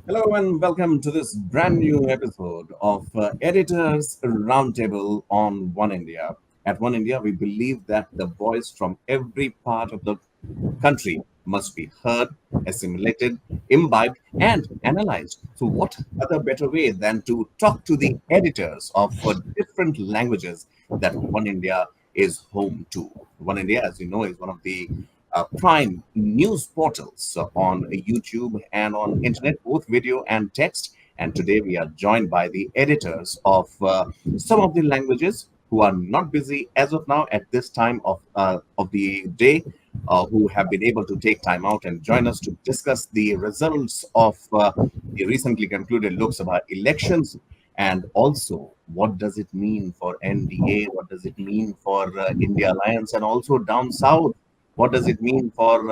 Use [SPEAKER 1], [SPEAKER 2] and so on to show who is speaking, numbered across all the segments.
[SPEAKER 1] Hello and welcome to this brand new episode of Editors Roundtable on One India. At One India, we believe that the voice from every part of the country must be heard, assimilated, imbibed, and analyzed. So, what other better way than to talk to the editors of different languages that One India is home to? One India, as you know, is one of the prime news portals on YouTube and on internet, both video and text. And today we are joined by the editors of some of the languages who are not busy as of now at this time of the day, who have been able to take time out and join us to discuss the results of the recently concluded Lok Sabha elections. And also, what does it mean for NDA? What does it mean for India Alliance? And also down south, what does it mean for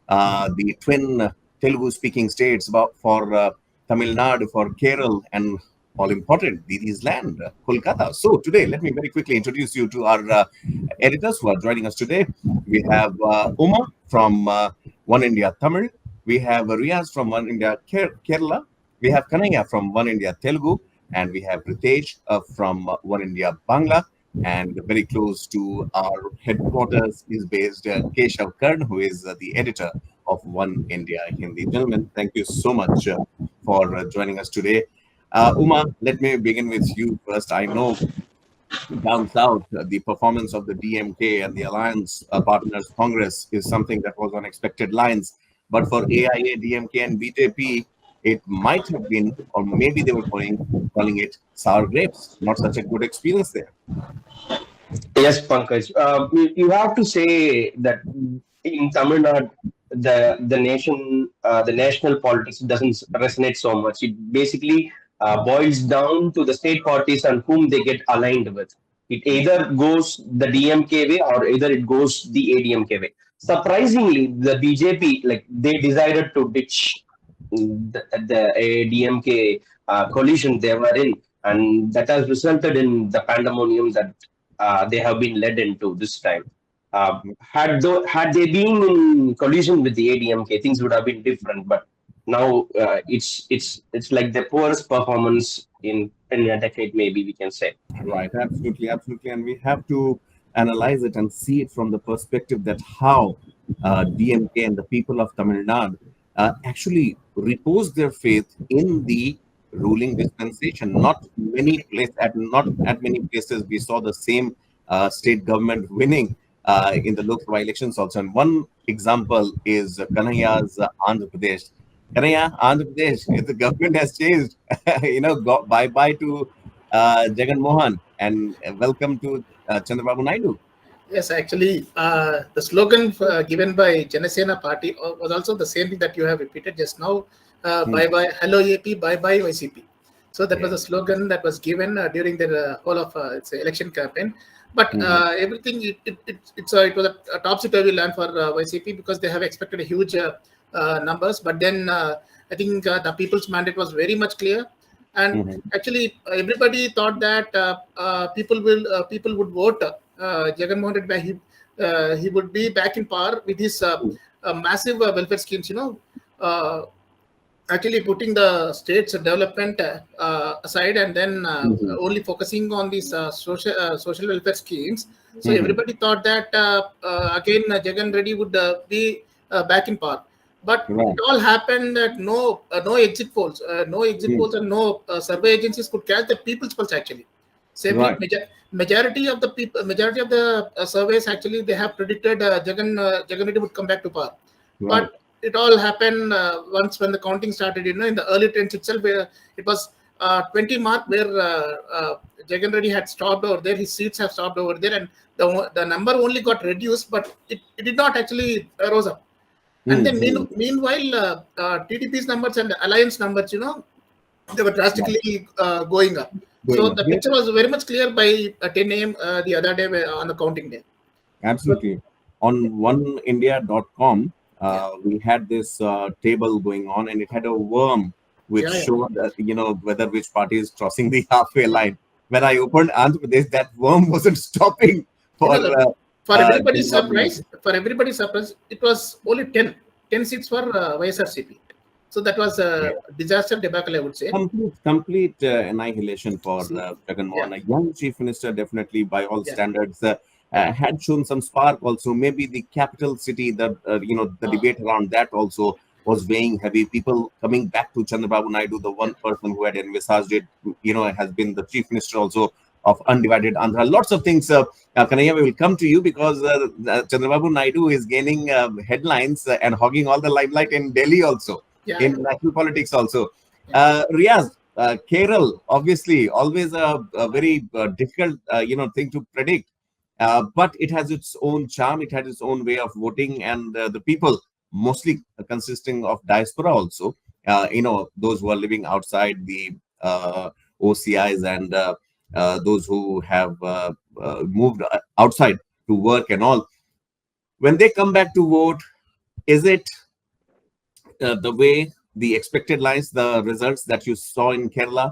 [SPEAKER 1] the twin Telugu-speaking states, about for Tamil Nadu, for Kerala, and all important, Didi's land, Kolkata. So today, let me very quickly introduce you to our editors who are joining us today. We have Uma from One India Tamil. We have Riaz from One India Kerala. We have Kanaya from One India Telugu. And we have Ritesh from One India Bangla. And very close to our headquarters is based Keshav Karn, who is the editor of One India Hindi. Gentlemen, thank you so much for joining us today. Uma, let me begin with you first. I know down south, the performance of the DMK and the Alliance Partners Congress is something that was on expected lines. But for AIA, DMK, and BJP, it might have been, or maybe they were calling it sour grapes. Not such a good experience there.
[SPEAKER 2] Yes, Pankaj. You have to say that in Tamil Nadu, the national politics doesn't resonate so much. It basically boils down to the state parties and whom they get aligned with. It either goes the DMK way or either it goes the ADMK way. Surprisingly, the BJP, like, they decided to ditch the ADMK coalition they were in, and that has resulted in the pandemonium that they have been led into this time. Had they been in collision with the ADMK, things would have been different. But now it's like the poorest performance in a decade, maybe we can say.
[SPEAKER 1] Right, absolutely, absolutely. And we have to analyze it and see it from the perspective that how DMK and the people of Tamil Nadu actually repose their faith in the ruling dispensation. Not at many places we saw the same state government winning in the Lok Sabha elections also. And one example is Kanaya's Andhra Pradesh. Kanaya, Andhra Pradesh, the government has changed. Bye bye to Jagan Mohan and welcome to Chandrababu Naidu.
[SPEAKER 3] Yes, actually, the slogan given by Janasena Party was also the same thing that you have repeated just now. Bye bye, hello AP, bye bye YCP. So that was a slogan that was given during the whole of its election campaign. But everything it was a topsy-turvy land for YCP because they have expected a huge numbers. But then I think the people's mandate was very much clear. And actually, everybody thought that people would vote Jagan Mohan Reddy. He would be back in power with his massive welfare schemes. Actually putting the state's development aside and then only focusing on these social welfare schemes. So everybody thought that again Jagan Reddy would be back in power. But it all happened that no exit polls, and no survey agencies could catch the people's pulse actually. Majority of the people, majority of the surveys actually they have predicted Jagan Reddy would come back to power. But it all happened once when the counting started. In the early trends itself, where it was 20 mark where Jagan Reddy had stopped over there. His seats have stopped over there, and the number only got reduced, but it did not actually rose up. And then meanwhile, TDP's numbers and the alliance numbers, they were drastically going up. So the picture was very much clear by 10 a.m. The other day on the counting day.
[SPEAKER 1] Absolutely. On oneindia.com, we had this table going on, and it had a worm which showed that, whether which party is crossing the halfway line. When I opened Andhra Pradesh, that worm wasn't stopping for everybody's surprise, it was only 10 seats for YSRCP.
[SPEAKER 3] So that was a disaster debacle, I would say.
[SPEAKER 1] Complete annihilation for Jagan
[SPEAKER 3] Yeah.
[SPEAKER 1] Mohan. A young chief minister, definitely by all
[SPEAKER 3] Yeah.
[SPEAKER 1] standards, had shown some spark. Also, maybe the capital city, the debate around that also was weighing heavy. People coming back to Chandrababu Naidu, the one person who had envisaged it, has been the chief minister also of undivided Andhra. Lots of things. Kanaya, we will come to you because Chandrababu Naidu is gaining headlines and hogging all the limelight in Delhi also,
[SPEAKER 3] Yeah.
[SPEAKER 1] in national politics also. Riaz, Kerala, obviously, always a very difficult, thing to predict. But it has its own charm. It has its own way of voting, and the people, mostly consisting of diaspora also, those who are living outside the OCIs and those who have moved outside to work and all. When they come back to vote, is it the way the expected lines, the results that you saw in Kerala,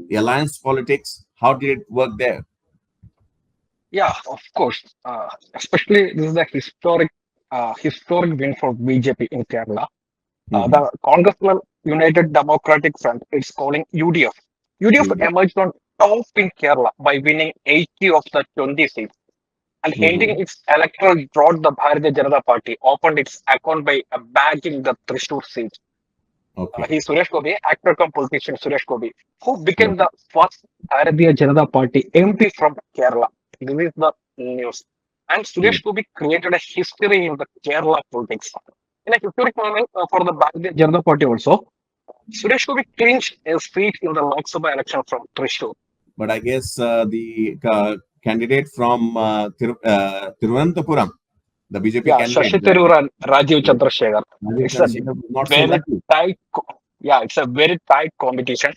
[SPEAKER 1] the alliance politics, how did it work there?
[SPEAKER 4] Yeah, of course. Especially this is a historic win for BJP in Kerala.
[SPEAKER 1] Mhm.
[SPEAKER 4] The Congressional United Democratic Front is calling UDF. UDF
[SPEAKER 1] Mhm.
[SPEAKER 4] emerged on top in Kerala by winning 80 of the 20 seats and ending
[SPEAKER 1] Mhm.
[SPEAKER 4] its electoral drought. The Bharatiya Janata Party opened its account by bagging the Thrissur seat.
[SPEAKER 1] Okay.
[SPEAKER 4] He's Suresh Gopi, actor come politician Suresh Gopi, who became
[SPEAKER 1] Mhm.
[SPEAKER 4] the first Bharatiya Janata Party MP from Kerala. This is the news. And
[SPEAKER 1] Mhm.
[SPEAKER 4] Suresh Gopi created a history in the Kerala politics. In a historic moment for the Bharatiya Janata Party also, Suresh Gopi clinched a seat in the Lok Sabha election from Thrissur.
[SPEAKER 1] But I guess the candidate from Thiruvananthapuram, the BJP
[SPEAKER 4] Yeah,
[SPEAKER 1] candidate,
[SPEAKER 4] Shashi Tharoor and Rajiv Chandrasekhar.
[SPEAKER 1] Rajiv
[SPEAKER 4] It's a
[SPEAKER 1] Chandrasekhar, was not so
[SPEAKER 4] very
[SPEAKER 1] lucky.
[SPEAKER 4] yeah, it's a very tight competition.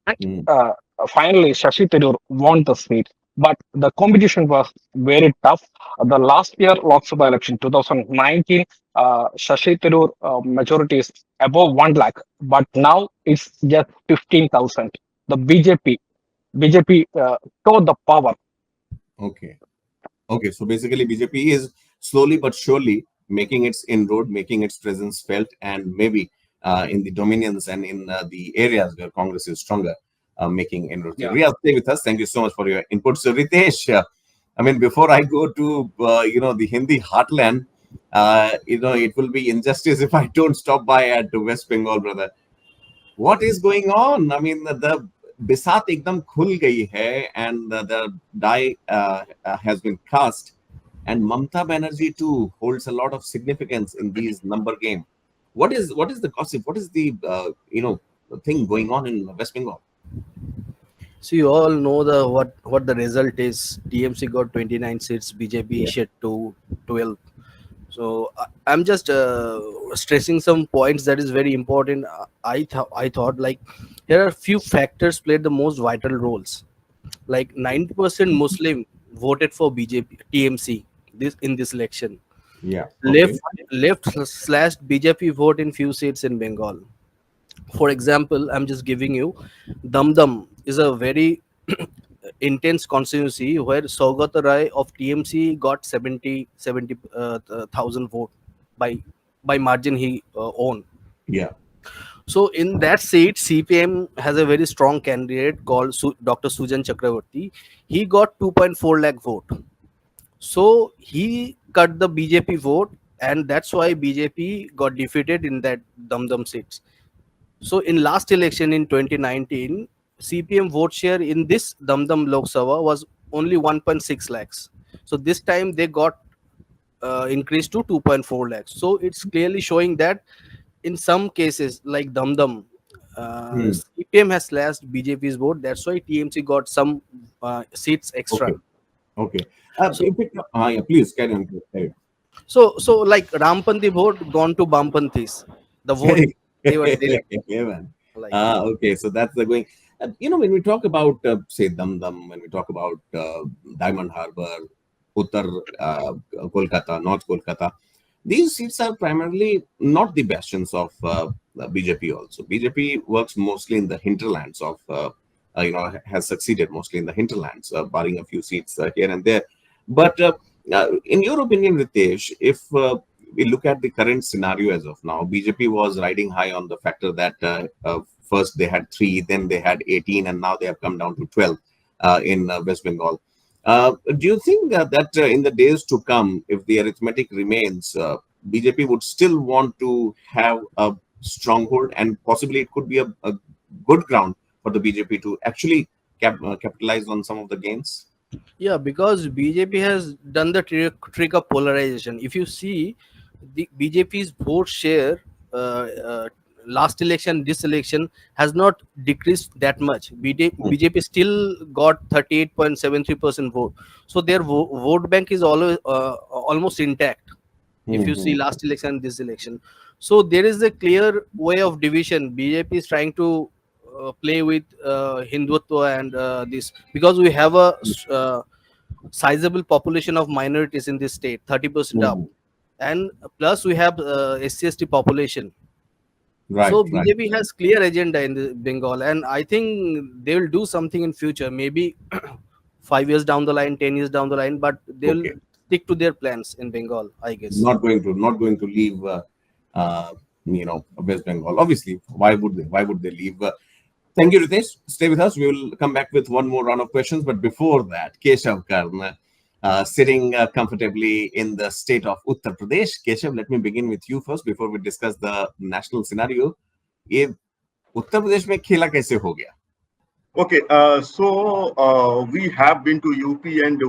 [SPEAKER 4] And
[SPEAKER 1] Mm.
[SPEAKER 4] finally, Shashi Tharoor won the seat. But the competition was very tough. The last year Lok Sabha election, 2019, Shashi Tharoor majority is above 1 lakh. But now it's just 15,000. The BJP showed the power.
[SPEAKER 1] Okay. Okay. So basically, BJP is slowly but surely making its inroad, making its presence felt, and maybe in the dominions and in the areas where Congress is stronger, making inroads.
[SPEAKER 4] Yeah.
[SPEAKER 1] Riyaz, stay with us. Thank you so much for your input. So, Ritesh, I mean, before I go to the Hindi heartland, it will be injustice if I don't stop by at West Bengal, brother. What is going on? I mean, the bisat ekdam khul gayi hai, and the die has been cast, and Mamta Banerjee too holds a lot of significance in these number game. What is the gossip? What is the thing going on in West Bengal?
[SPEAKER 5] So you all know what the result is. TMC got 29 seats, BJP
[SPEAKER 1] Yeah.
[SPEAKER 5] issued to 12. So I'm just stressing some points that is very important. I thought like there are few factors played the most vital roles. Like 90% Muslim voted for BJP TMC this election.
[SPEAKER 1] Yeah.
[SPEAKER 5] Left
[SPEAKER 1] Okay.
[SPEAKER 5] left slash BJP vote in few seats in Bengal. For example, I'm just giving you Dum Dum is a very intense constituency where Saugat Rai of TMC got 70,000 vote by margin he won.
[SPEAKER 1] Yeah.
[SPEAKER 5] So in that seat, CPM has a very strong candidate called Dr. Sujan Chakravarti. He got 2.4 lakh vote. So he cut the BJP vote, and that's why BJP got defeated in that Dum Dum seats. So in last election in 2019, CPM vote share in this Dum Dum Lok Sabha was only 1.6 lakhs. So this time they got increased to 2.4 lakhs. So it's clearly showing that in some cases like Dum Dum,
[SPEAKER 1] Hmm.
[SPEAKER 5] CPM has slashed BJP's vote. That's why TMC got some seats extra.
[SPEAKER 1] Okay. Okay.
[SPEAKER 5] So
[SPEAKER 1] Yeah, please carry on. Carry on.
[SPEAKER 5] so like Rampanthi vote gone to Bampanthis. The vote they were stealing.
[SPEAKER 1] Yeah, man.
[SPEAKER 5] Like
[SPEAKER 1] Okay, so that's the going. When we talk about, say, Dum Dum, when we talk about Diamond Harbour, Uttar Kolkata, North Kolkata, these seats are primarily not the bastions of BJP also. BJP works mostly in the hinterlands of, has succeeded mostly in the hinterlands, barring a few seats here and there. But in your opinion, Ritesh, if we look at the current scenario as of now, BJP was riding high on the factor that first they had 3, then they had 18, and now they have come down to 12 in West Bengal. Do you think that in the days to come, if the arithmetic remains, BJP would still want to have a stronghold, and possibly it could be a good ground for the BJP to actually capitalize on some of the gains?
[SPEAKER 5] Yeah, because BJP has done the trick of polarization. If you see the BJP's vote share, last election, this election has not decreased that much. BJP still got 38.73% vote. So their vote bank is always almost intact. If you see last election, this election, so there is a clear way of division. BJP is trying to play with Hindutva and this, because we have a sizable population of minorities in this state, 30% up, and plus we have SC/ST population.
[SPEAKER 1] Right,
[SPEAKER 5] So
[SPEAKER 1] right.
[SPEAKER 5] BJP has clear agenda in the Bengal, and I think they will do something in future, maybe 5 years down the line, 10 years down the line, but they will
[SPEAKER 1] Okay.
[SPEAKER 5] stick to their plans in Bengal, I guess.
[SPEAKER 1] Not going to leave West Bengal. Obviously, why would they leave? Thank you, Ritesh. Stay with us. We will come back with one more round of questions. But before that, Keshav Karna, sitting comfortably in the state of Uttar Pradesh. Keshav, let me begin with you first before we discuss the national scenario. ये उत्तर प्रदेश में खेला कैसे हो गया?
[SPEAKER 6] Okay, we have been to UP, and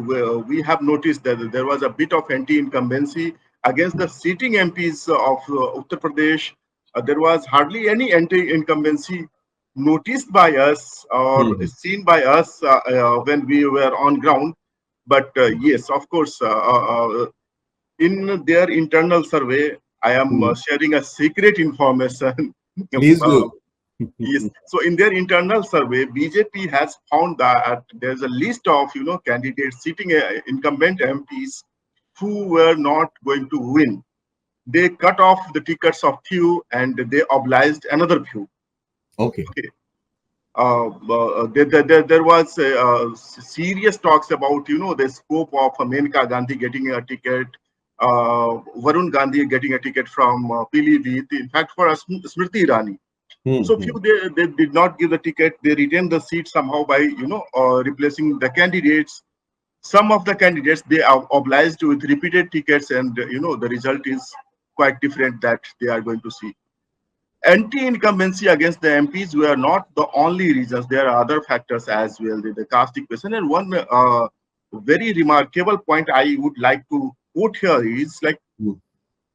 [SPEAKER 6] we have noticed that there was a bit of anti-incumbency against the sitting MPs of Uttar Pradesh. There was hardly any anti-incumbency noticed by us or seen by us when we were on ground. But yes, of course, in their internal survey, I am sharing a secret information.
[SPEAKER 1] Please
[SPEAKER 6] uh,
[SPEAKER 1] do.
[SPEAKER 6] Yes. So in their internal survey, BJP has found that there's a list of candidates sitting incumbent MPs who were not going to win. They cut off the tickets of few and they obliged another few.
[SPEAKER 1] Okay.
[SPEAKER 6] Okay. There was serious talks about the scope of Menka Gandhi getting a ticket, Varun Gandhi getting a ticket from Pilibhit. In fact, for Smriti Irani. So few they did not give the ticket. They retained the seat somehow by replacing the candidates. Some of the candidates they are obliged with repeated tickets, and the result is quite different that they are going to see. Anti-incumbency against the MPs were not the only reasons. There are other factors as well. The caste equation, and one very remarkable point I would like to quote here is like.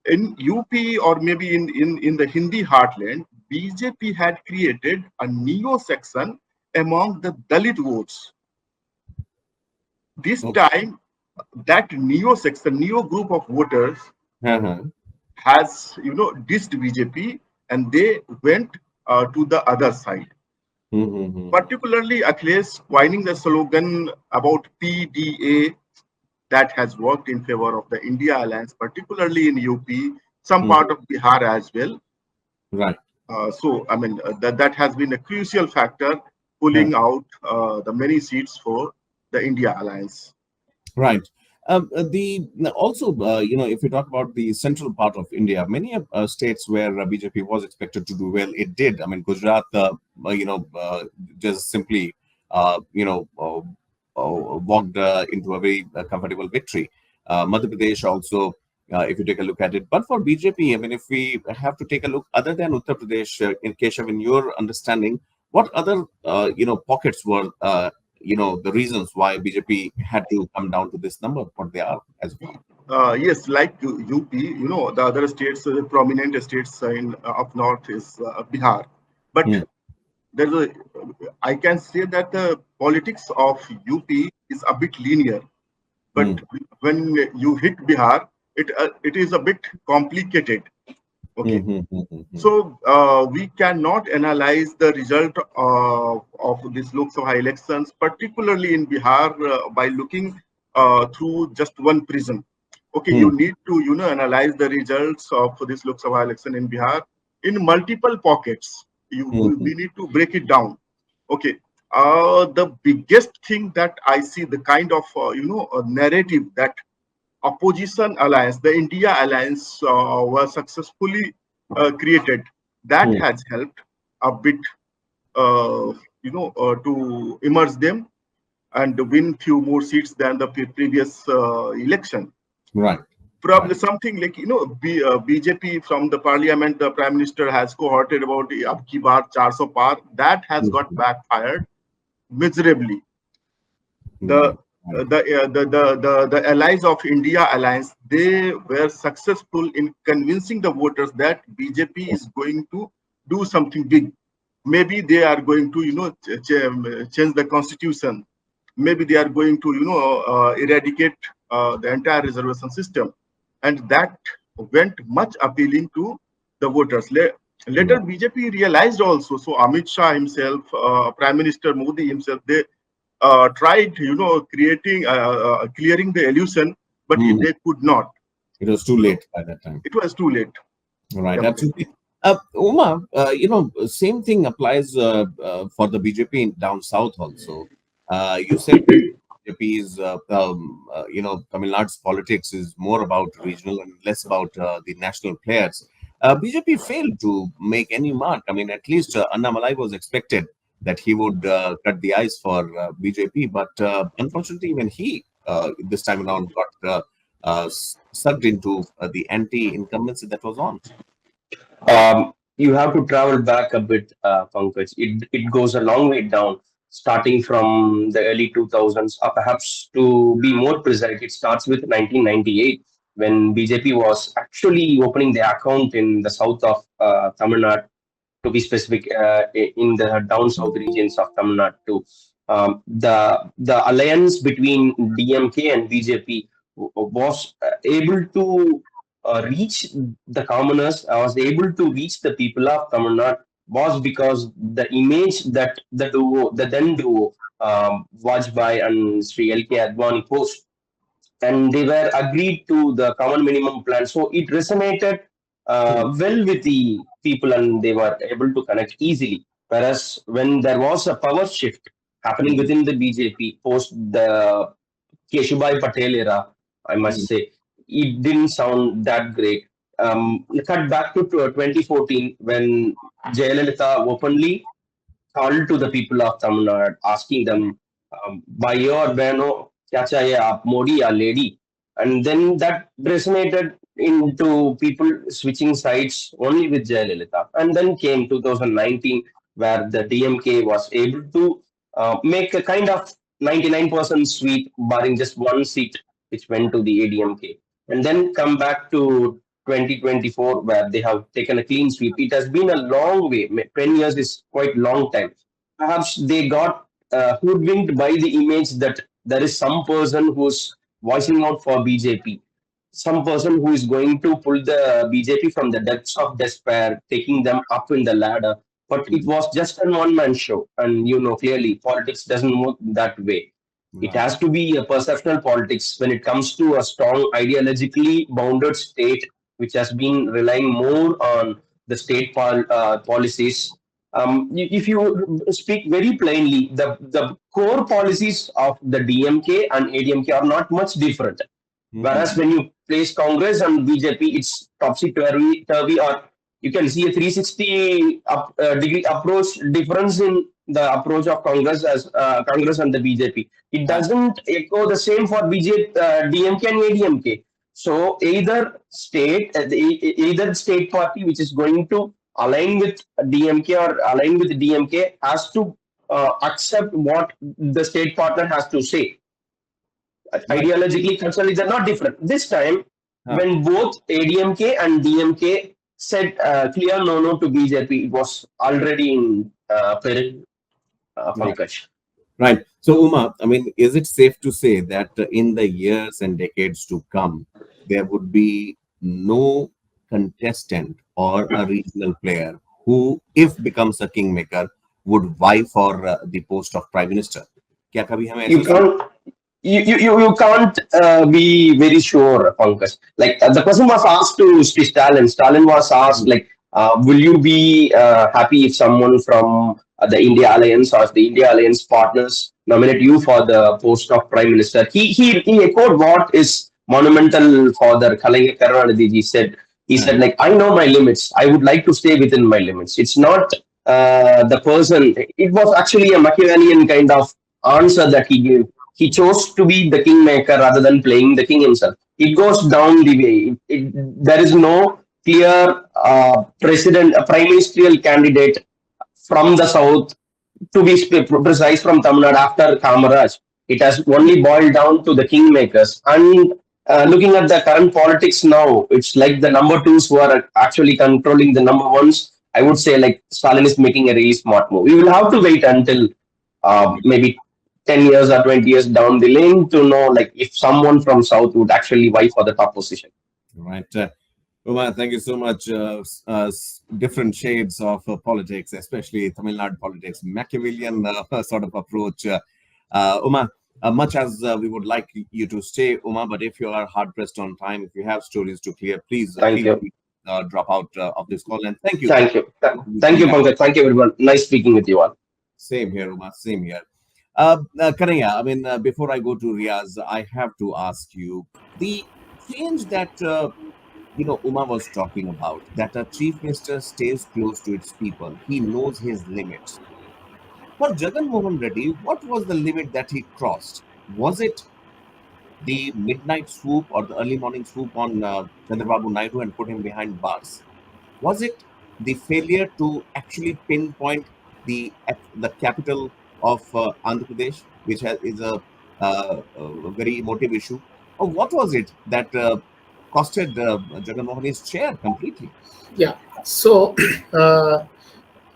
[SPEAKER 6] In UP or maybe in the Hindi heartland, BJP had created a neo section among the Dalit votes. This time, that neo section, neo group of voters has dissed BJP, and they went to the other side. Particularly, Akhilesh coining the slogan about PDA that has worked in favor of the India Alliance, particularly in UP, some part of Bihar as well.
[SPEAKER 1] Right.
[SPEAKER 6] So, I mean, that has been a crucial factor pulling out the many seats for the India Alliance.
[SPEAKER 1] Right. If we talk about the central part of India, many states where BJP was expected to do well, it did. I mean, Gujarat, just simply, walked into a very comfortable victory. Madhya Pradesh also, if you take a look at it. But for BJP, I mean, if we have to take a look, other than Uttar Pradesh, in Keshav, in your understanding, what other, pockets were, the reasons why BJP had to come down to this number, what they are as well?
[SPEAKER 6] Yes, like UP, the other states, prominent states up north is Bihar. But I can say that the politics of UP is a bit linear. But when you hit Bihar, it is a bit complicated. Okay. So we cannot analyze the result of this Lok Sabha elections, particularly in Bihar, by looking through just one prism. Okay, you need to analyze the results of this Lok Sabha election in Bihar in multiple pockets. We need to break it down. Okay. The biggest thing that I see, the kind of narrative that opposition alliance, the India alliance, was successfully created. That has helped a bit, to emerge them and win few more seats than the previous election.
[SPEAKER 1] Right.
[SPEAKER 6] Probably something like, BJP from the parliament, the prime minister has cohorted about ab ki baar 400 par. That has got backfired miserably. The
[SPEAKER 1] Right. Right.
[SPEAKER 6] the allies of India alliance, they were successful in convincing the voters that BJP is going to do something big. Maybe they are going to, change the constitution. Maybe they are going to, eradicate the entire reservation system, and that went much appealing to the voters. Later, BJP realized also. So Amit Shah himself, Prime Minister Modi himself, they tried, clearing the illusion, but they could not.
[SPEAKER 1] It was too late by that time.
[SPEAKER 6] It was too late.
[SPEAKER 1] Right,
[SPEAKER 6] Definitely.
[SPEAKER 1] absolutely. Uma, same thing applies for the BJP down south also. You said that BJP is, Tamil Nadu's politics is more about regional and less about the national players. BJP failed to make any mark. I mean, at least Annamalai was expected that he would cut the ice for BJP, but unfortunately, even he this time around got sucked into the anti-incumbency that was on.
[SPEAKER 2] You have to travel back a bit, Pankaj. It goes a long way down, starting from the early 2000s, or perhaps to be more precise, it starts with 1998 when BJP was actually opening the account in the south of Tamil Nadu, to be specific, in the down south regions of Tamil Nadu. The alliance between DMK and BJP was able to reach the commoners, was able to reach the people of Tamil Nadu, was because the image that the then duo, Vajpayee and Sri L.K. Advani posed, and they were agreed to the common minimum plan. So it resonated well with the people, and they were able to connect easily. Whereas when there was a power shift happening within the BJP post the Keshubai Patel era, I must say, it didn't sound that great. Cut back to 2014 when Jayalalitha openly called to the people of Tamil Nadu, asking them, "Bhaiyo or Behno, kya chahiye aap, Modi or lady?" And then that resonated into people switching sides only with Jayalalitha. And then came 2019, where the DMK was able to make a kind of 99% sweep, barring just one seat, which went to the ADMK. And then come back to 2024, where they have taken a clean sweep. It has been a long way. 10 years is quite long time. Perhaps they got hoodwinked by the image that there is some person who's voicing out for BJP, some person who is going to pull the BJP from the depths of despair, taking them up in the ladder. But it was just a one-man show, and clearly politics doesn't work that way. It has to be a perceptional politics when it comes to a strong ideologically bounded state, which has been relying more on the state policies. If you speak very plainly, the core policies of the DMK and ADMK are not much different. Whereas when you place Congress and BJP, it's topsy-turvy, or you can see a 360 degree approach difference in the approach of Congress as Congress and the BJP. It doesn't echo the same for DMK and ADMK. So either either state party which is going to align with DMK or align with DMK has to accept what the state partner has to say. Ideologically, culturally, they're not different. This time, when both ADMK and DMK said clear no to BJP, it was already in peril, Pankaj.
[SPEAKER 1] Right. So, Uma, I mean, is it safe to say that in the years and decades to come, there would be no contestant or a regional player who, if becomes a kingmaker, would vie for the post of prime minister? क्या कभी हमें
[SPEAKER 2] You can't. You can't be very sure, Pankaj. Like the question was asked to Stalin. Stalin was asked, like, will you be happy if someone from the India Alliance or if the India Alliance partners nominate you for the post of prime minister? He echoed what is monumental father Kalaignar Karunanidhi he said like, I know my limits. I would like to stay within my limits. It's not the person. It was actually a Machiavellian kind of answer that he gave. He chose to be the kingmaker rather than playing the king himself. It goes down the way. There is no clear prime ministerial candidate from the south, to be precise, from Tamil Nadu after Kamaraj. It has only boiled down to the kingmakers. And looking at the current politics now, it's like the number twos who are actually controlling the number ones. I would say like Stalin is making a really smart move. We will have to wait until maybe 10 years or 20 years down the lane to know like if someone from south would actually vie for the top position.
[SPEAKER 1] Right. Uma, thank you so much. Different shades of politics, especially Tamil Nadu politics, Machiavellian sort of approach. Uma, much as we would like you to stay, Uma, but if you are hard pressed on time, if you have stories to clear, please
[SPEAKER 2] Thank you.
[SPEAKER 1] drop out of this call. And thank you.
[SPEAKER 2] Thank you. Thank you, Pankaj. Thank you, everyone. Nice speaking with you all.
[SPEAKER 1] Same here, Uma. Same here. Kanaya, I mean, before I go to Riaz, I have to ask you the change that Uma was talking about, that a chief minister stays close to its people. He knows his limits. For Jagan Mohan Reddy, what was the limit that he crossed? Was it the midnight swoop or the early morning swoop on Chandrababu Naidu and put him behind bars? Was it the failure to actually pinpoint the capital of Andhra Pradesh, which is a very emotive issue? Or what was it that costed Jagan Mohan his chair completely?
[SPEAKER 3] Yeah. So,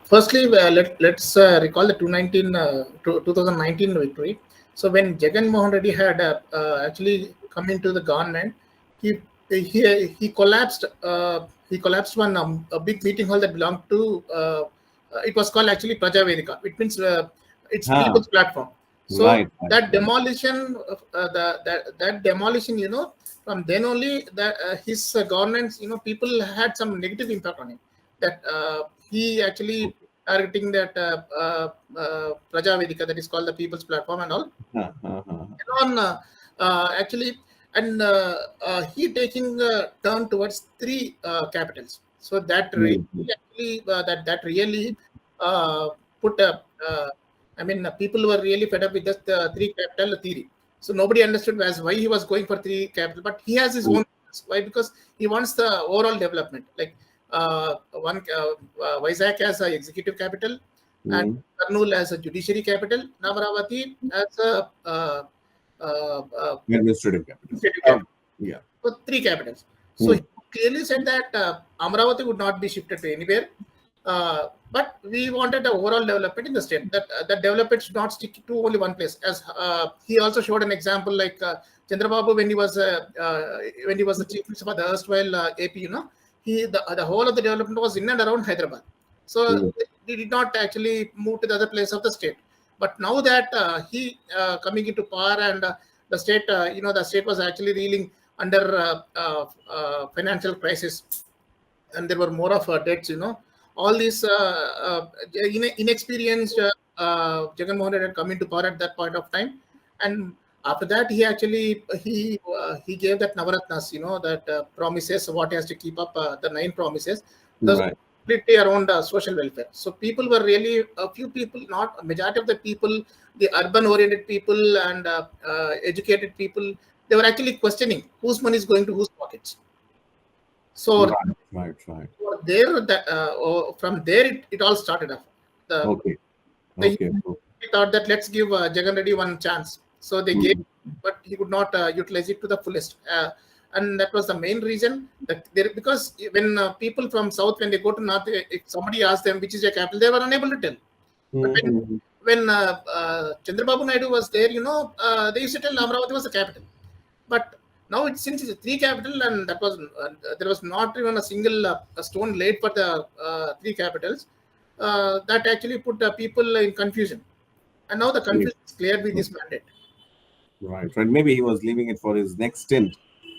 [SPEAKER 3] firstly, let's recall the 2019 victory. So, when Jagan Mohan Reddy had actually come into the government, he collapsed. He collapsed a big meeting hall that belonged to. It was called actually Praja Vedika. It means it's people's platform. So that demolition, that demolition, from then only that his governance, people had some negative impact on him. That he actually targeting that Praja Vedika, that is called the people's platform and all. Actually, and he taking a turn towards three capitals. So that really actually that really put a. People were really fed up with just the three capital theory. So nobody understood why he was going for three capital, but he has his own. Why? Because he wants the overall development. Like Vizag as an executive capital, and Kurnool as a judiciary capital, Amaravati as a
[SPEAKER 1] administrative capital.
[SPEAKER 3] Yeah. So three capitals. So he clearly said that Amaravati would not be shifted to anywhere. But we wanted the overall development in the state. That development should not stick to only one place. As he also showed an example, like Chandrababu when he was the chief minister for the erstwhile AP, the whole of the development was in and around Hyderabad. So he did not actually move to the other place of the state. But now that he coming into power and the state, the state was actually reeling under financial crisis, and there were more of debts, all these inexperienced Jagan Mohan Reddy had come into power at that point of time, and after that he actually he gave that Navaratnas, that promises what he has to keep up, the 9 promises. Those completely around social welfare. So people were really a few people, not a majority of the people, the urban oriented people and educated people, they were actually questioning whose money is going to whose pockets. So from there it all started off. They thought that let's give Jagan Reddy one chance. So they gave, but he could not utilize it to the fullest. And that was the main reason that because when people from south, when they go to north, if somebody asks them which is your capital, they were unable to tell. But when Chandrababu Naidu was there, they used to tell Amravati was the capital. But now since it's a 3 capital, and that was there was not even a single stone laid for the 3 capitals, that actually put people in confusion. And now the confusion is cleared with this mandate.
[SPEAKER 1] Right. Maybe he was leaving it for his next stint.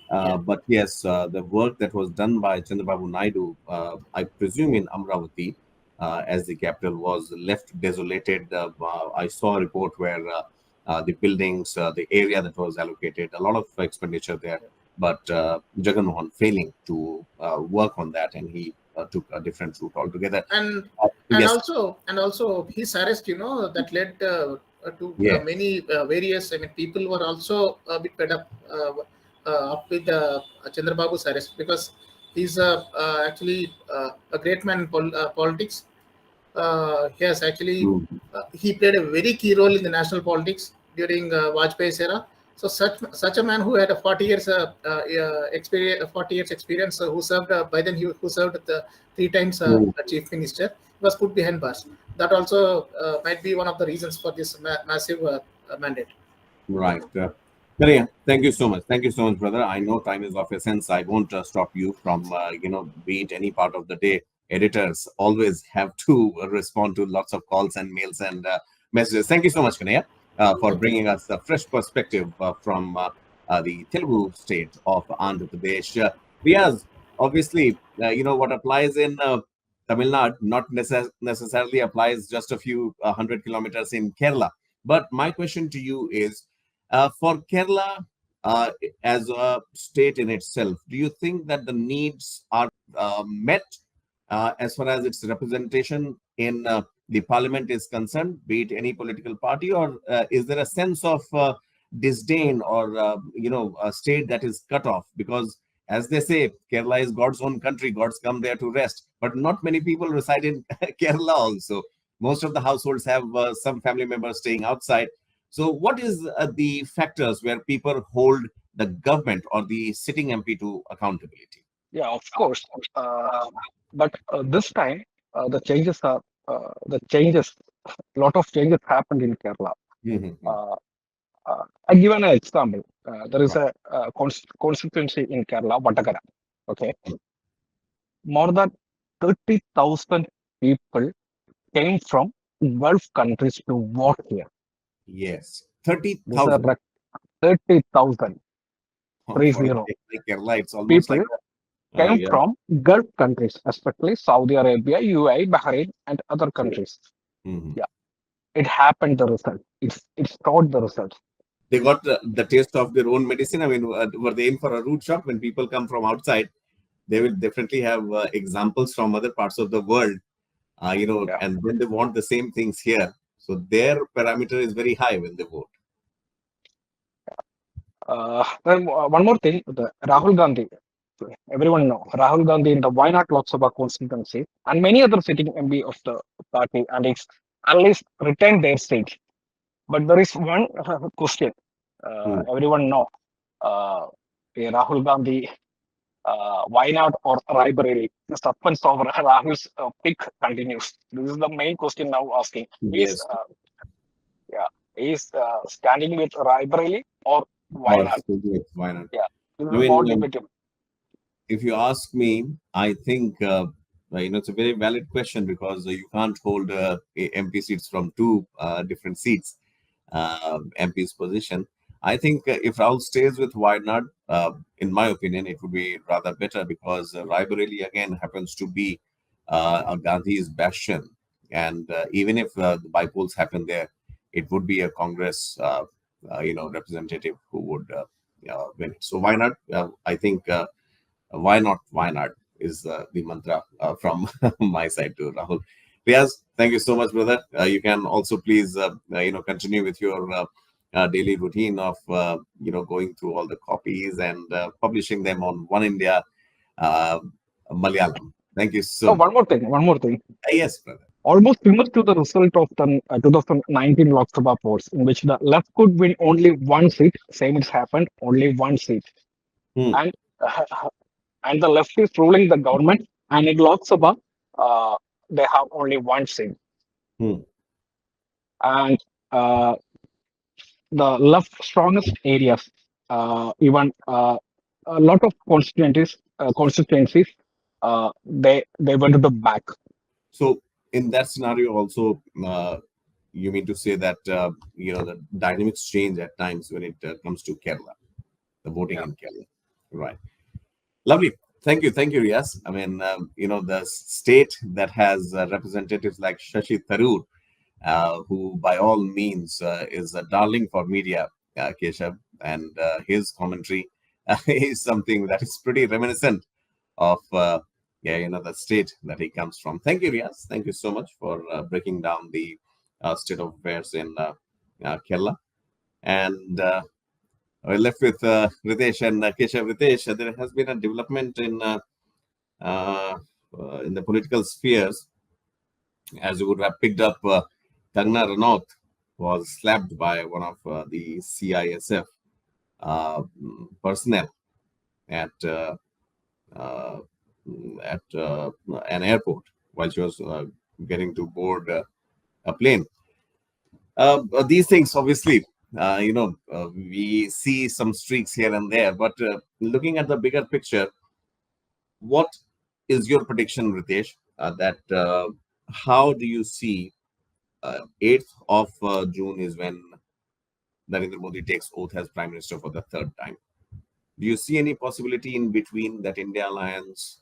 [SPEAKER 1] But yes, the work that was done by Chandrababu Naidu, I presume in Amravati, as the capital, was left desolated. I saw a report where the buildings, the area that was allocated, a lot of expenditure there but Jagan Mohan failing to work on that, and he took a different route altogether.
[SPEAKER 3] And
[SPEAKER 1] Yes,
[SPEAKER 3] also his arrest, that led to
[SPEAKER 1] yeah.
[SPEAKER 3] many various. I mean, people were also a bit fed up with Chandrababu's arrest, because he's actually a great man in politics. He has actually
[SPEAKER 1] Mm.
[SPEAKER 3] he played a very key role in the national politics during Vajpayee's era. So such a man who had a 40 years experience, 40 years experience, who served who served the 3 times
[SPEAKER 1] Mm.
[SPEAKER 3] chief minister, was put behind bars. That also might be one of the reasons for this massive mandate.
[SPEAKER 1] Right. Maria, thank you so much. Thank you so much, brother. I know time is of essence. I won't stop you from, be it any part of the day. Editors always have to respond to lots of calls and mails and messages. Thank you so much, Kanaya, for bringing us a fresh perspective from the Telugu state of Andhra Pradesh. Riaz, obviously, what applies in Tamil Nadu not necessarily applies just a few 100 kilometers in Kerala. But my question to you is, for Kerala as a state in itself, do you think that the needs are met as far as its representation in the parliament is concerned, be it any political party, or is there a sense of disdain or, a state that is cut off? Because as they say, Kerala is God's own country, gods come there to rest, but not many people reside in Kerala also. Most of the households have some family members staying outside. So what is the factors where people hold the government or the sitting MP to accountability?
[SPEAKER 4] Yeah, of course. But this time, the changes, a lot of changes happened in Kerala.
[SPEAKER 1] Mhm.
[SPEAKER 4] I give an example. There is a constituency in Kerala, Vatakara. Okay, more than 30,000 people came from Gulf countries to vote here.
[SPEAKER 1] Yes,
[SPEAKER 4] This is a
[SPEAKER 1] 30,000.
[SPEAKER 4] 30,000,
[SPEAKER 1] For a
[SPEAKER 4] 30
[SPEAKER 1] state like Kerala, it's almost
[SPEAKER 4] people
[SPEAKER 1] like,
[SPEAKER 4] came
[SPEAKER 1] yeah.
[SPEAKER 4] from Gulf countries, especially Saudi Arabia, UAE, Bahrain, and other countries.
[SPEAKER 1] Mhm.
[SPEAKER 4] Yeah, it happened. The result. It's taught the result.
[SPEAKER 1] They got the taste of their own medicine. I mean, were they in for a rude shock? When people come from outside, they will definitely have examples from other parts of the world,
[SPEAKER 4] Yeah.
[SPEAKER 1] and then they want the same things here. So their parameter is very high when they vote.
[SPEAKER 4] Then one more thing, the Rahul Gandhi. Everyone know Rahul Gandhi in the Wynad Lok Sabha constituency and many other sitting MB of the party, and it's at least retained their seat. But there is one question.
[SPEAKER 1] Hmm.
[SPEAKER 4] Everyone know Rahul Gandhi, Wynad or Raebareli. The suspense over Rahul's pick continues. This is the main question now asking.
[SPEAKER 1] Yes.
[SPEAKER 4] Is standing with Raebareli or
[SPEAKER 1] Or
[SPEAKER 4] Wynad?
[SPEAKER 1] why not?
[SPEAKER 4] Yeah, this
[SPEAKER 1] I
[SPEAKER 4] is more
[SPEAKER 1] mean,
[SPEAKER 4] debatable.
[SPEAKER 1] if you ask me, I think it's a very valid question, because you can't hold MP seats from two different seats, MP's position. I think if Rahul stays with Wayanad, in my opinion, it would be rather better, because Raebareli again happens to be a Gandhi's bastion, and even if the bypolls happen there, it would be a Congress, representative who would win. So why not? I think. Why not? Why not is the mantra from my side to Rahul. Riaz, thank you so much, brother. You can also please, continue with your daily routine of, going through all the copies and publishing them on One India uh, Malayalam. Thank you so
[SPEAKER 4] Oh,
[SPEAKER 1] much.
[SPEAKER 4] one more thing.
[SPEAKER 1] Yes, brother.
[SPEAKER 4] Almost similar to the result of the 2019 Lok Sabha polls, in which the left could win only one seat. Same has happened, only one seat,
[SPEAKER 1] Hmm.
[SPEAKER 4] and and the left is ruling the government. And in Lok Sabha, uh, they have only one seat,
[SPEAKER 1] Hmm.
[SPEAKER 4] and the left strongest areas, even a lot of constituencies, they went to the back.
[SPEAKER 1] So, in that scenario, also, you mean to say that the dynamics change at times when it comes to Kerala, the voting
[SPEAKER 4] Yeah.
[SPEAKER 1] in Kerala, right? Lovely. Thank you, Riaz. I mean, the state that has representatives like Shashi Tharoor, who by all means is a darling for media, Keshav, and his commentary is something that is pretty reminiscent of the state that he comes from. Thank you, Riaz. Thank you so much for breaking down the state of affairs in Kerala. And we're left with Ritesh and Keshav. Ritesh, there has been a development uh, in the political spheres, as you would have picked up. Kangna Ranaut was slapped by one of the CISF personnel at uh, uh, at an airport while she was getting to board a plane. These things, obviously, we see some streaks here and there, but looking at the bigger picture, what is your prediction, Ritesh? That how do you see 8th of June is when Narendra Modi takes oath as Prime Minister for the third time? Do you see any possibility in between that India Alliance,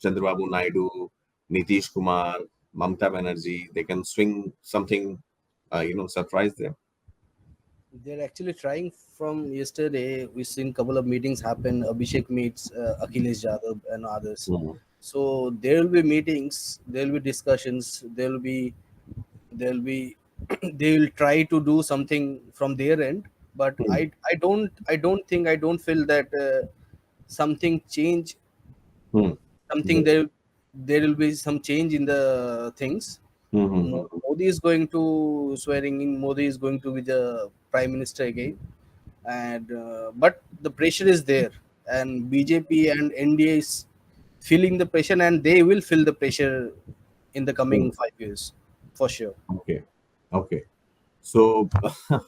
[SPEAKER 1] Chandrababu Naidu, Nitish Kumar, Mamta Banerjee, they can swing something, surprise there?
[SPEAKER 5] They're actually trying. From yesterday, we've seen couple of meetings happen. Abhishek meets Akhilesh Yadav and others.
[SPEAKER 1] Mhm.
[SPEAKER 5] So there will be meetings, there will be discussions, there will be they will try to do something from their end. But
[SPEAKER 1] Hmm.
[SPEAKER 5] I don't feel that something change
[SPEAKER 1] Hmm.
[SPEAKER 5] something
[SPEAKER 1] Good.
[SPEAKER 5] there will be some change in the things.
[SPEAKER 1] Hmm, hmm, hmm, hmm.
[SPEAKER 5] Modi is going to swearing in. Modi is going to be the prime minister again, and but the pressure is there, and BJP and NDA is feeling the pressure, and they will feel the pressure in the
[SPEAKER 1] Hmm.
[SPEAKER 5] coming 5 years for sure.
[SPEAKER 1] Okay. Okay. So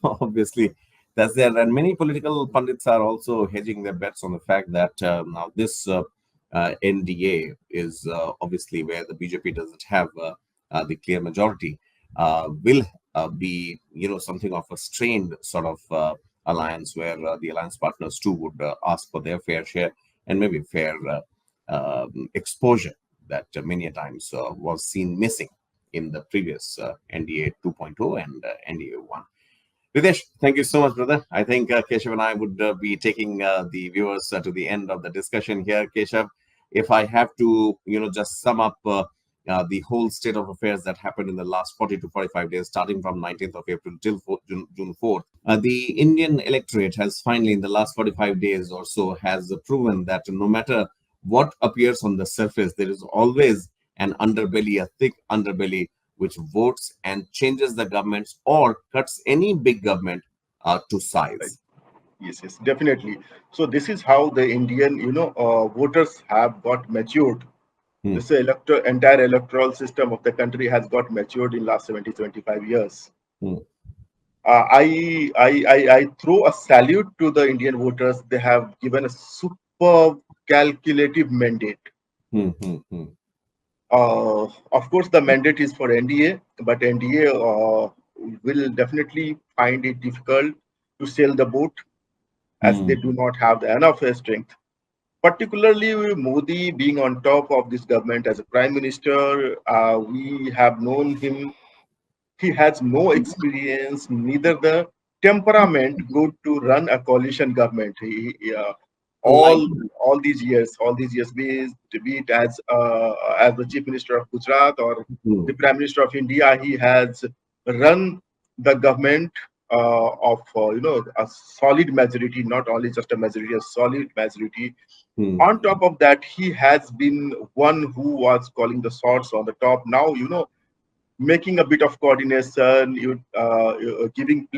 [SPEAKER 1] obviously that's there, and many political pundits are also hedging their bets on the fact that now this NDA is obviously where the BJP doesn't have the clear majority, will be something of a strained sort of alliance where the alliance partners too would ask for their fair share and maybe fair exposure that many a times was seen missing in the previous NDA 2.0 and NDA 1. Ritesh, thank you so much, brother. I think Keshav and I would be taking the viewers to the end of the discussion here. Keshav, if I have to, just sum up the whole state of affairs that happened in the last 40 to 45 days, starting from 19th of April till June 4th, the Indian electorate has finally, in the last 45 days or so, has proven that no matter what appears on the surface, there is always an underbelly, a thick underbelly, which votes and changes the governments or cuts any big government to
[SPEAKER 6] Right.
[SPEAKER 1] size.
[SPEAKER 6] Yes, yes, definitely. So this is how the Indian, voters have got matured.
[SPEAKER 1] Hmm,
[SPEAKER 6] This entire electoral system of the country has got matured in last 70-75 years.
[SPEAKER 1] hmm,
[SPEAKER 6] I throw a salute to the Indian voters. They have given a superb calculative mandate.
[SPEAKER 1] hmm, hmm, hmm,
[SPEAKER 6] Of course, the mandate is for NDA, but NDA will definitely find it difficult to sail the boat as
[SPEAKER 1] hmm,
[SPEAKER 6] they do not have the enough strength. Particularly with Modi being on top of this government as a prime minister, we have known him. He has no experience, neither the temperament good to run a coalition government.
[SPEAKER 1] like,
[SPEAKER 6] All these years, be it as the chief minister of Gujarat or
[SPEAKER 1] hmm,
[SPEAKER 6] the prime minister of India, he has run the government of a solid majority, not only just a majority, a solid majority.
[SPEAKER 1] hmm,
[SPEAKER 6] On top of that, he has been one who was calling the shots on the top. Now, making a bit of coordination, giving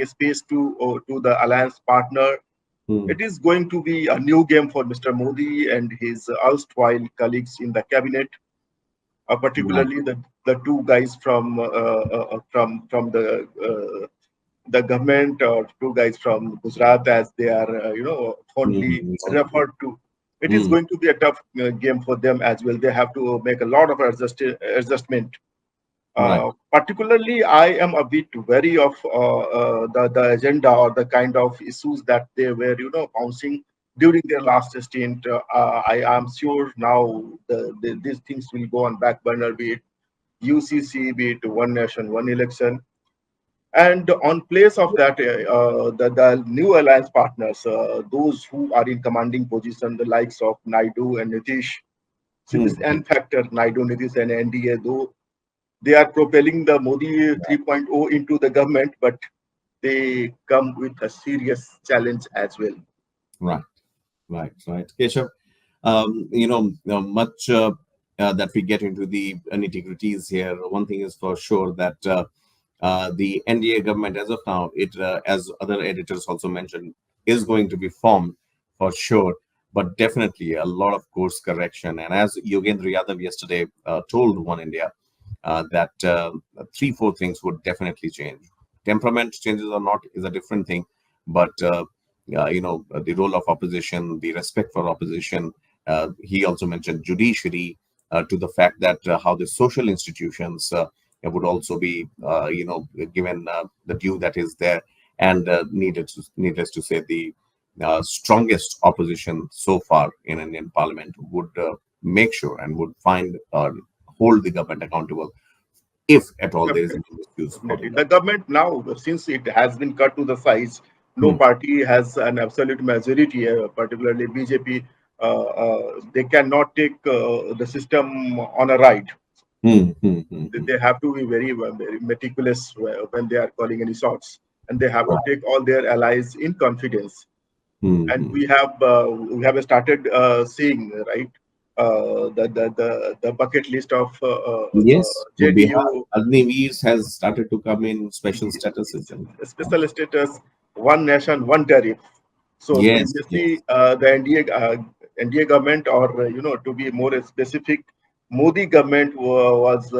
[SPEAKER 6] a space to the alliance partner.
[SPEAKER 1] hmm,
[SPEAKER 6] It is going to be a new game for Mr. Modi and his erstwhile colleagues in the cabinet,
[SPEAKER 1] right,
[SPEAKER 6] particularly the two guys from the government, or two guys from Gujarat, as they are fondly
[SPEAKER 1] hmm,
[SPEAKER 6] referred to. It is
[SPEAKER 1] hmm,
[SPEAKER 6] going to be a tough game for them as well. They have to make a lot of adjustment.
[SPEAKER 1] right,
[SPEAKER 6] Particularly, I am a bit wary of the agenda or the kind of issues that they were, bouncing during their last stint. I am sure now these things will go on back burner, be it UCC, be it one nation, one election. And on place of that, the new alliance partners, those who are in commanding position, the likes of Naidu and Nitish, so this
[SPEAKER 1] Hmm.
[SPEAKER 6] N factor, Naidu, Nitish, and NDA, though they are propelling the Modi 3.0 into the government, but they come with a serious challenge as well.
[SPEAKER 1] Right, right. Keshav, much that we get into the nitty-gritties here. One thing is for sure that the NDA government, as of now, as other editors also mentioned, is going to be formed for sure, but definitely a lot of course correction. And as Yogendra Yadav yesterday told One India, that three, four things would definitely change. Temperament changes or not is a different thing, but the role of opposition, the respect for opposition. He also mentioned judiciary, to the fact that how the social institutions would also be, given the due that is there, and needless to say, the strongest opposition so far in Indian Parliament would make sure and would find hold the government accountable if at all there is any excuse for the
[SPEAKER 6] Definitely. The
[SPEAKER 1] government.
[SPEAKER 6] government now, since it has been cut to the size, no
[SPEAKER 1] Hmm,
[SPEAKER 6] party has an absolute majority, particularly BJP. They cannot take the system on a ride. They have to be very meticulous when they are calling any shots, and they have to
[SPEAKER 1] right.
[SPEAKER 6] take all their allies in confidence. And
[SPEAKER 1] Hmm.
[SPEAKER 6] we have started seeing, right, the bucket list of
[SPEAKER 1] Yes, Bihar,
[SPEAKER 6] JDU.
[SPEAKER 1] Agniveers has started to come in special statuses and
[SPEAKER 6] Special status, one nation, one tariff. So
[SPEAKER 1] yes,
[SPEAKER 6] previously,
[SPEAKER 1] yes.
[SPEAKER 6] the NDA government, or to be more specific, Modi government was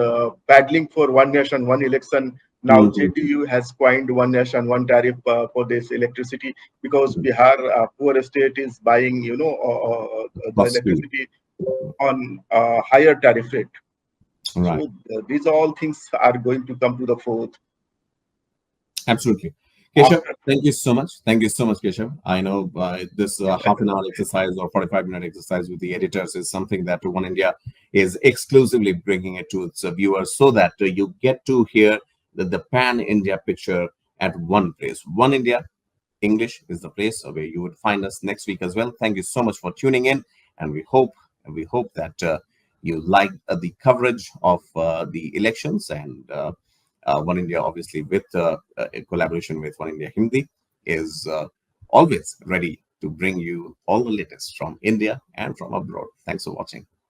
[SPEAKER 6] battling for one nation, one election. Now
[SPEAKER 1] Hmm.
[SPEAKER 6] JDU has coined one nation, one tariff for this electricity, because Bihar, poor state, is buying the
[SPEAKER 1] Possibly.
[SPEAKER 6] electricity on higher tariff rate.
[SPEAKER 1] Right.
[SPEAKER 6] So these all things are going to come to the fore
[SPEAKER 1] Absolutely. Keshav,
[SPEAKER 6] after.
[SPEAKER 1] thank you so much. Thank you so much, Keshav. I know this half an hour exercise or 45-minute exercise with the editors is something that One India is exclusively bringing it to its viewers so that you get to hear the pan-India picture at one place. One India English is the place where you would find us next week as well. Thank you so much for tuning in, and we hope that you like the coverage of the elections, and One India, obviously, with a collaboration with One India Hindi, is always ready to bring you all the latest from India and from abroad. Thanks for watching.